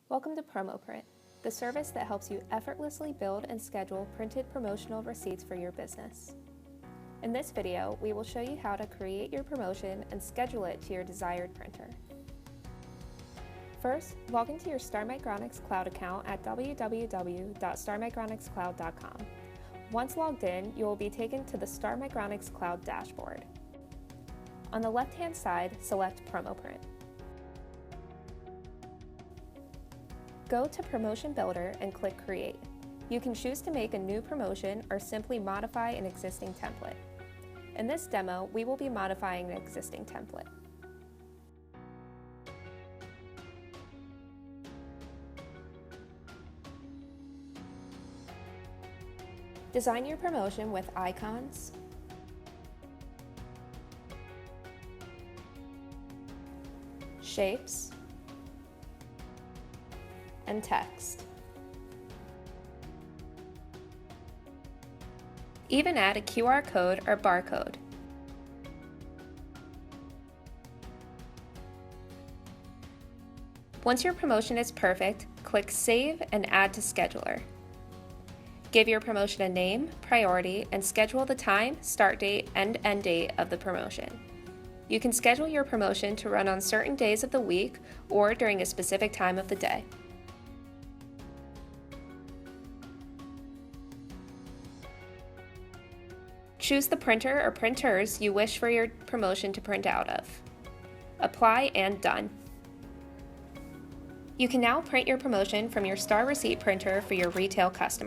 Welcome to PromoPRNT, the service that helps you effortlessly build and schedule printed promotional receipts for your business. In this video, we will show you how to create your promotion and schedule it to your desired printer. First, log into your Star Micronics Cloud account at www.starmicronicscloud.com. Once logged in, you will be taken to the Star Micronics Cloud dashboard. On the left-hand side, select PromoPRNT. Go to Promotion Builder and click Create. You can choose to make a new promotion or simply modify an existing template. In this demo, we will be modifying an existing template. Design your promotion with icons, shapes, and text. Even add a QR code or barcode. Once your promotion is perfect, click Save and Add to Scheduler. Give your promotion a name, priority, and schedule the time, start date, and end date of the promotion. You can schedule your promotion to run on certain days of the week or during a specific time of the day. Choose the printer or printers you wish for your promotion to print out of. Apply and done. You can now print your promotion from your Star receipt printer for your retail customers.